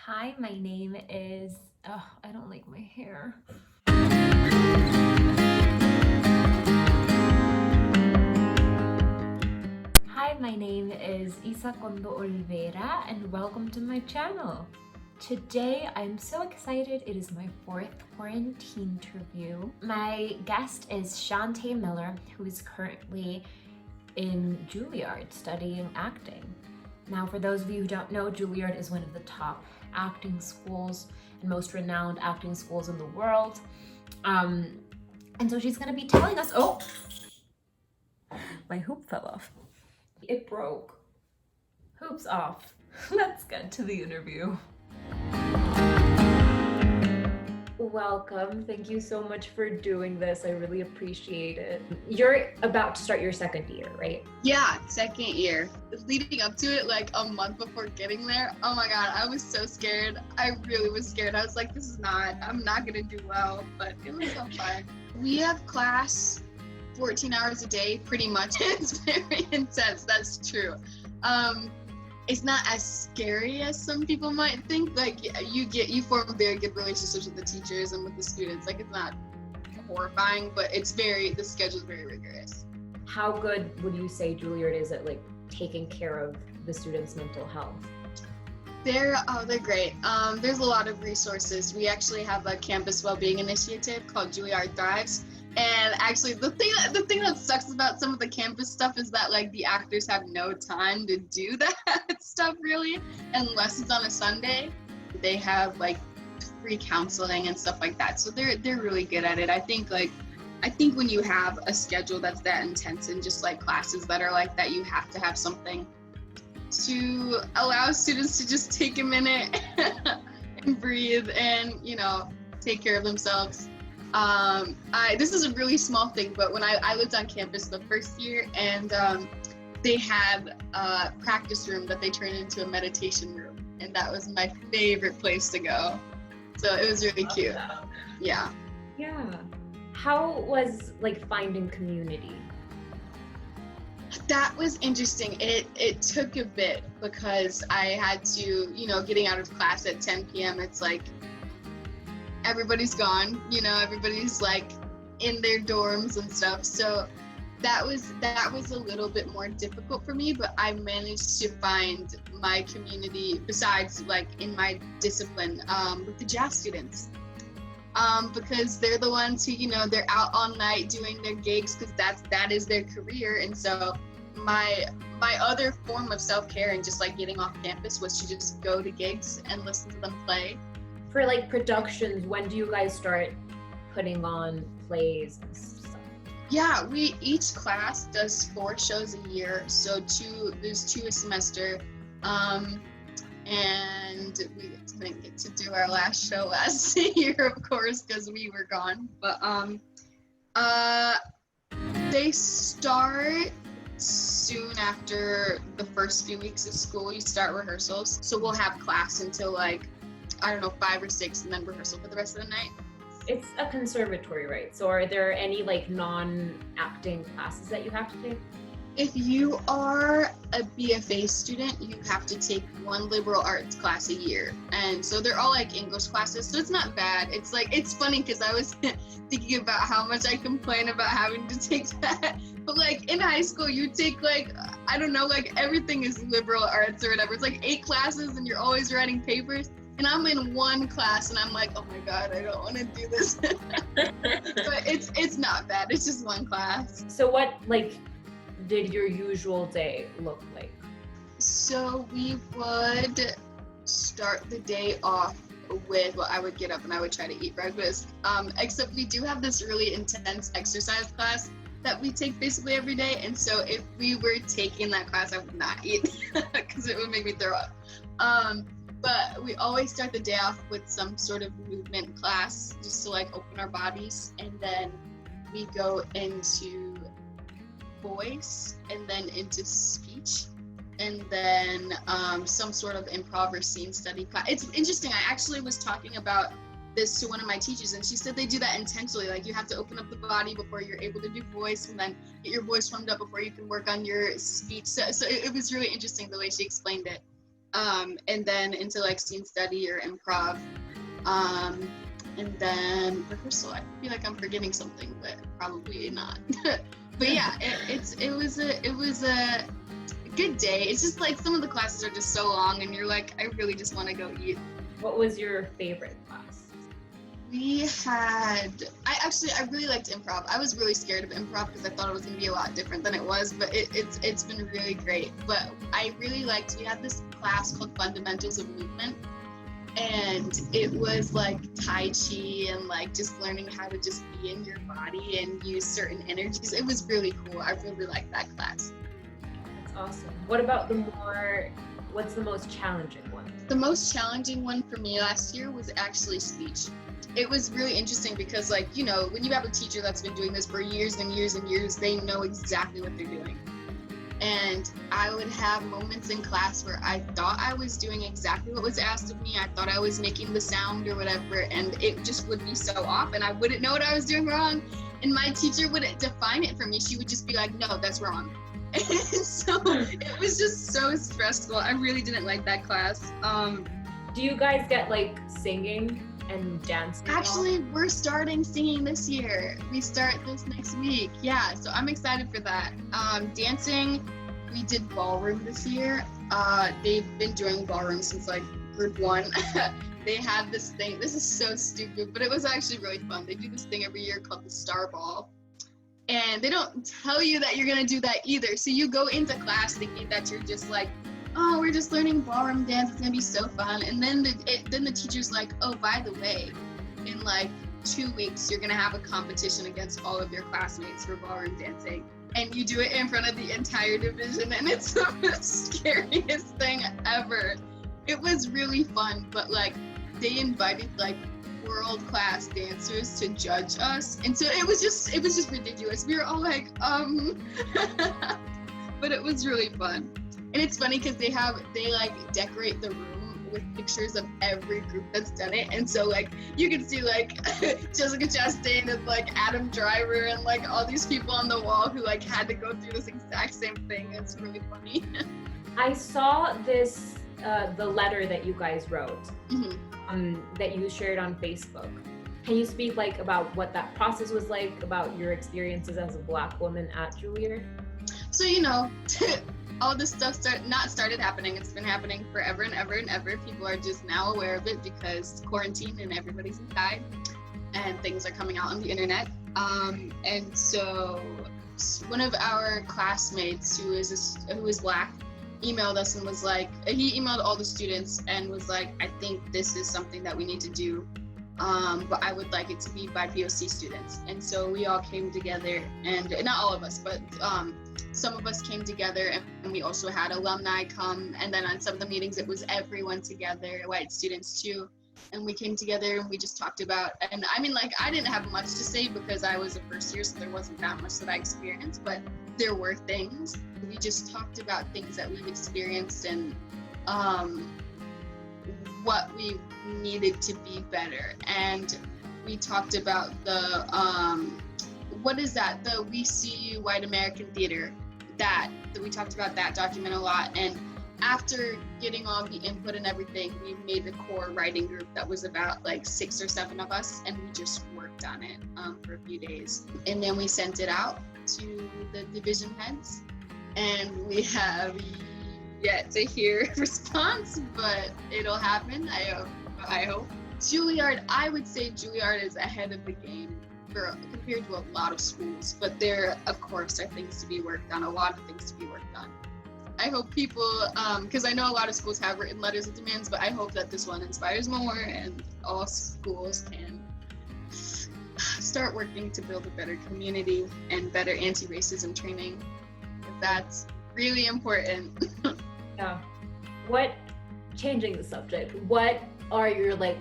Hi, my name is. Oh, I don't like my hair. Hi, my name is Condo-Olvera, and welcome to my channel. Today, I'm so excited. It is my fourth Quarantinterview. My guest is Chantaé Miller, who is currently in Juilliard studying acting. Now, for those of you who don't know, Juilliard is one of the top acting schools and most renowned acting schools in the world. And so she's going to be telling us, oh, my hoop fell off. It broke. Hoops off. Let's get to the interview. Welcome. Thank you so much for doing this. I really appreciate it. You're about to start your second year, right? Yeah, second year. Leading up to it, like a month before getting there, oh my God, I was so scared. I really was scared. I was like, I'm not gonna do well, but it was so fun. We have class 14 hours a day, pretty much. It's very intense, that's true. It's not as scary as some people might think. Like you form very good relationships with the teachers and with the students. Like it's not horrifying, but the schedule is very rigorous. How good would you say Juilliard is at like taking care of the students' mental health? They're great. There's a lot of resources. We actually have a campus well-being initiative called Juilliard Thrives. And actually, the thing that sucks about some of the campus stuff is that like the actors have no time to do that stuff really, unless it's on a Sunday. They have like free counseling and stuff like that, so they're really good at it. I think when you have a schedule that's that intense and just like classes that are like that, you have to have something to allow students to just take a minute and breathe and take care of themselves. This is a really small thing, but when I lived on campus the first year, and they had a practice room that they turned into a meditation room, and that was my favorite place to go. So it was really cute. Yeah. How was like finding community? That was interesting. It took a bit because I had to, getting out of class at 10 p.m. It's like everybody's gone, everybody's like in their dorms and stuff. So that was a little bit more difficult for me, but I managed to find my community besides like in my discipline with the jazz students. Because they're the ones who, they're out all night doing their gigs because that is their career. And so my other form of self-care and just like getting off campus was to just go to gigs and listen to them play. For like productions, when do you guys start putting on plays and stuff? Yeah, each class does 4 shows a year, so there's 2 a semester, and we didn't get to do our last show last year, of course, because we were gone. But they start soon after the first few weeks of school. You start rehearsals, so we'll have class until like 5 or 6, and then rehearsal for the rest of the night. It's a conservatory, right? So are there any like non-acting classes that you have to take? If you are a BFA student, you have to take 1 liberal arts class a year. And so they're all like English classes, so it's not bad. It's funny because I was thinking about how much I complain about having to take that. But like in high school, you take like everything is liberal arts or whatever. It's like 8 classes and you're always writing papers. And I'm in 1 class and I'm like, oh my God, I don't want to do this. But it's not bad. It's just 1 class. So what did your usual day look like? So we would start the day off with, I would get up and I would try to eat breakfast. Except we do have this really intense exercise class that we take basically every day. And so if we were taking that class, I would not eat because it would make me throw up. But we always start the day off with some sort of movement class just to like open our bodies, and then we go into voice and then into speech, and then some sort of improv or scene study class. It's interesting. I actually was talking about this to one of my teachers, and she said they do that intentionally. Like you have to open up the body before you're able to do voice, and then get your voice warmed up before you can work on your speech. So it was really interesting the way she explained it. and then into like scene study or improv. And then rehearsal. I feel like I'm forgetting something, but probably not. But yeah, it was a good day. It's just like some of the classes are just so long, and you're like, I really just want to go eat. What was your favorite class? I really liked improv. I was really scared of improv because I thought it was going to be a lot different than it was, but it's been really great. But I really liked, we had this class called Fundamentals of Movement, and it was like Tai Chi and like just learning how to just be in your body and use certain energies. It was really cool. I really liked that class. That's awesome. What about what's the most challenging one? The most challenging one for me last year was actually speech. It was really interesting because, like, you know, when you have a teacher that's been doing this for years and years and years, they know exactly what they're doing. And I would have moments in class where I thought I was doing exactly what was asked of me. I thought I was making the sound or whatever, and it just would be so off, and I wouldn't know what I was doing wrong. And my teacher wouldn't define it for me. She would just be like, no, that's wrong. And so it was just so stressful. I really didn't like that class. Do you guys get like singing and dancing? Actually, we're starting singing this year. We start this next week. Yeah, so I'm excited for that. Dancing, we did ballroom this year. They've been doing ballroom since like group 1. They had this thing. This is so stupid, but it was actually really fun. They do this thing every year called the Star Ball. And they don't tell you that you're gonna do that either. So you go into class thinking that you're just like, oh, we're just learning ballroom dance, it's gonna be so fun. And then the teacher's like, oh, by the way, in like 2 weeks, you're gonna have a competition against all of your classmates for ballroom dancing. And you do it in front of the entire division, and it's the scariest thing ever. It was really fun, but like, they invited like world-class dancers to judge us. And so it was just ridiculous. We were all like, but it was really fun. And it's funny because they like decorate the room with pictures of every group that's done it. And so like you can see like Jessica Chastain and like Adam Driver and like all these people on the wall who like had to go through this exact same thing. It's really funny. I saw this, the letter that you guys wrote, that you shared on Facebook. Can you speak like about what that process was like, about your experiences as a Black woman at Juilliard? So, you know, all this stuff started happening. It's been happening forever and ever and ever. People are just now aware of it because quarantine and everybody's inside and things are coming out on the internet. And so one of our classmates who is Black emailed us and was like, he emailed all the students and was like, I think this is something that we need to do, but I would like it to be by POC students. And so we all came together, and not all of us, but some of us came together, and we also had alumni come, and then on some of the meetings it was everyone together, white students too, and we came together and we just talked about, and I mean, like, I didn't have much to say because I was a first year, so there wasn't that much that I experienced, but there were things. We just talked about things that we've experienced and what we needed to be better. And we talked about the We See You White American Theater, that we talked about that document a lot. And after getting all the input and everything, we made a core writing group that was about like 6 or 7 of us, and we just worked on it for a few days. And then we sent it out to the division heads, and we have yet to hear a response, but it'll happen, I hope. Juilliard, I would say Juilliard is ahead of the game compared to a lot of schools, but there, of course, are things to be worked on, a lot of things to be worked on. I hope people, because I know a lot of schools have written letters of demands, but I hope that this one inspires more and all schools can start working to build a better community and better anti-racism training. That's really important. Yeah. Changing the subject, what are your like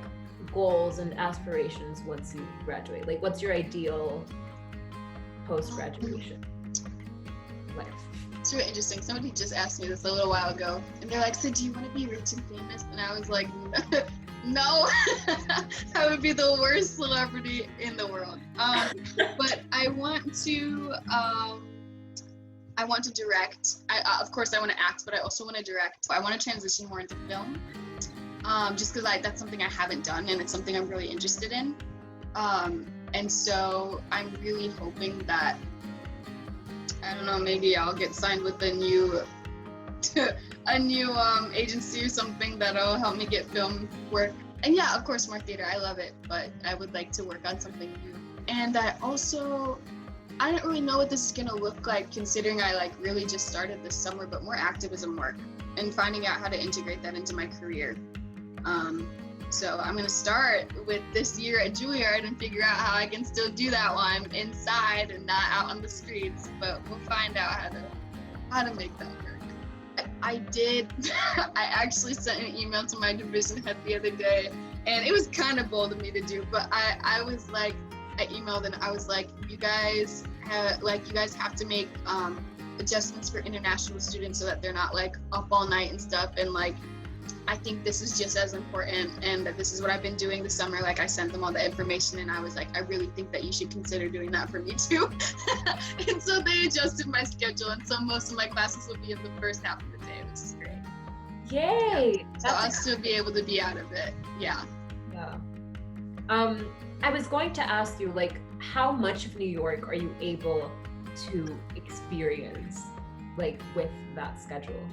goals and aspirations once you graduate? Like, what's your ideal post-graduation life? It's really interesting. Somebody just asked me this a little while ago, and they're like, so do you want to be rich and famous? And I was like, no. That would be the worst celebrity in the world. But I want to I want to direct. Of course, I want to act, but I also want to direct. I want to transition more into film, just because that's something I haven't done, and it's something I'm really interested in. And so I'm really hoping that, I don't know, maybe I'll get signed with a new agency or something that'll help me get film work. And yeah, of course, more theater. I love it, but I would like to work on something new. And I don't really know what this is gonna look like, considering I like really just started this summer, but more activism work and finding out how to integrate that into my career. So I'm gonna start with this year at Juilliard and figure out how I can still do that while I'm inside and not out on the streets. But we'll find out how to make that work. I actually sent an email to my division head the other day, and it was kind of bold of me to do, but I was like, I emailed and I was like, you guys have to make adjustments for international students so that they're not like up all night and stuff. And like, I think this is just as important, and that this is what I've been doing this summer. Like, I sent them all the information, and I was like, I really think that you should consider doing that for me too. And so they adjusted my schedule, and so most of my classes will be in the first half of the day, which is great. Yay! Yeah. So I'll still be able to be out of it. Yeah. Yeah. I was going to ask you, like, how much of New York are you able to experience, like, with that schedule?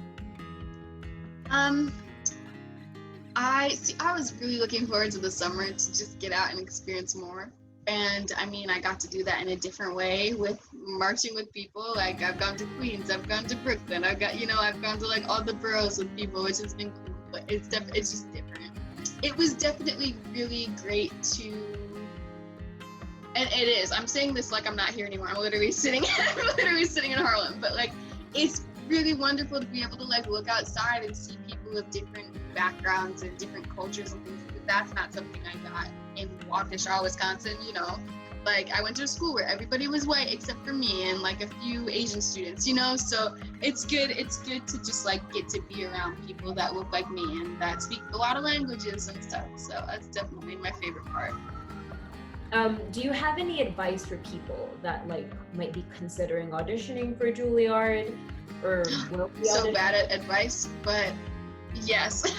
I was really looking forward to the summer to just get out and experience more. And I mean, I got to do that in a different way with marching with people. Like, I've gone to Queens, I've gone to Brooklyn, I've gone to like all the boroughs with people, which has been cool, but it's just different. It was definitely really great to, and it is, I'm saying this like I'm not here anymore. I'm literally sitting in Harlem, but like, it's really wonderful to be able to like look outside and see people with different backgrounds and different cultures and things. That's not something I got in Waukesha, Wisconsin, you know. Like, I went to a school where everybody was white except for me and like a few Asian students, you know. So it's good to just like get to be around people that look like me and that speak a lot of languages and stuff. So that's definitely my favorite part. Do you have any advice for people that like might be considering auditioning for Juilliard, or will be so auditioning? bad at advice, but yes.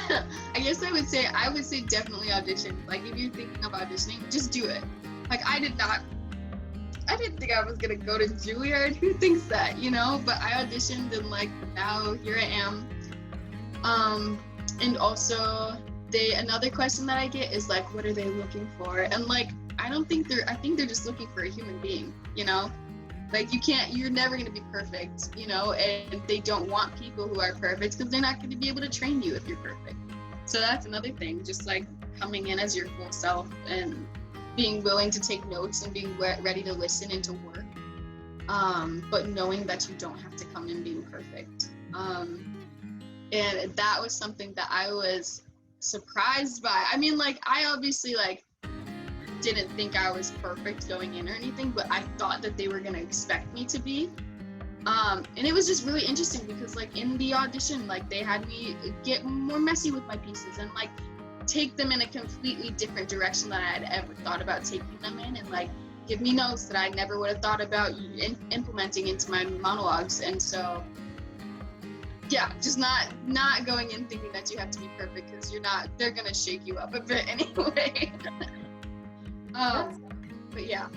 I guess I would say definitely audition. Like, if you're thinking of auditioning, just do it. Like, I didn't think I was gonna go to Juilliard. Who thinks that, you know? But I auditioned, and like, now here I am. And also another question that I get is like, what are they looking for? And like, I think they're just looking for a human being, you know? Like, you're never going to be perfect, you know, and they don't want people who are perfect because they're not going to be able to train you if you're perfect. So that's another thing, just like coming in as your full self and being willing to take notes and being ready to listen and to work, but knowing that you don't have to come in being perfect. And that was something that I was surprised by. I mean, like, I obviously like didn't think I was perfect going in or anything, but I thought that they were gonna expect me to be. And it was just really interesting because like in the audition, like they had me get more messy with my pieces and like take them in a completely different direction than I had ever thought about taking them in, and like give me notes that I never would have thought about implementing into my monologues. And so yeah, just not going in thinking that you have to be perfect, because you're not. They're gonna shake you up a bit anyway. But yeah.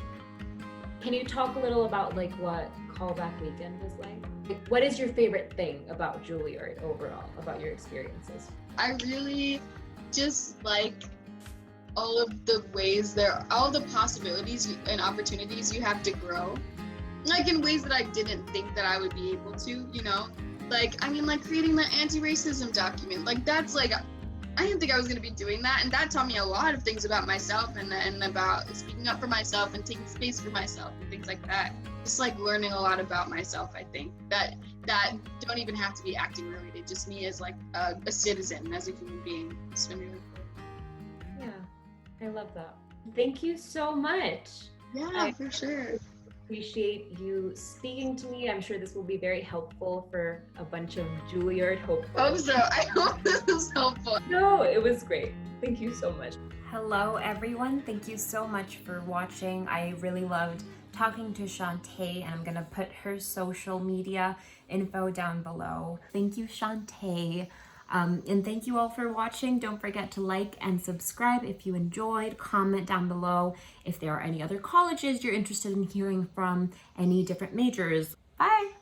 Can you talk a little about like what callback weekend was like? What is your favorite thing about Juilliard overall, about your experiences? I really just like all of the possibilities and opportunities you have to grow, like in ways that I didn't think that I would be able to, you know? Like, I mean, like creating the anti-racism document, like that's like, I didn't think I was going to be doing that, and that taught me a lot of things about myself and about speaking up for myself and taking space for myself and things like that. Just like learning a lot about myself, I think, that don't even have to be acting related, just me as like a citizen, as a human being. It's been really cool. Yeah, I love that. Thank you so much. Yeah, for sure. Appreciate you speaking to me. I'm sure this will be very helpful for a bunch of Juilliard hopefuls. Hope so. I hope this is helpful. No, it was great. Thank you so much. Hello everyone, thank you so much for watching. I really loved talking to Chantaé, and I'm gonna put her social media info down below. Thank you, Chantaé. And thank you all for watching. Don't forget to like and subscribe if you enjoyed. Comment down below if there are any other colleges you're interested in hearing from, any different majors. Bye!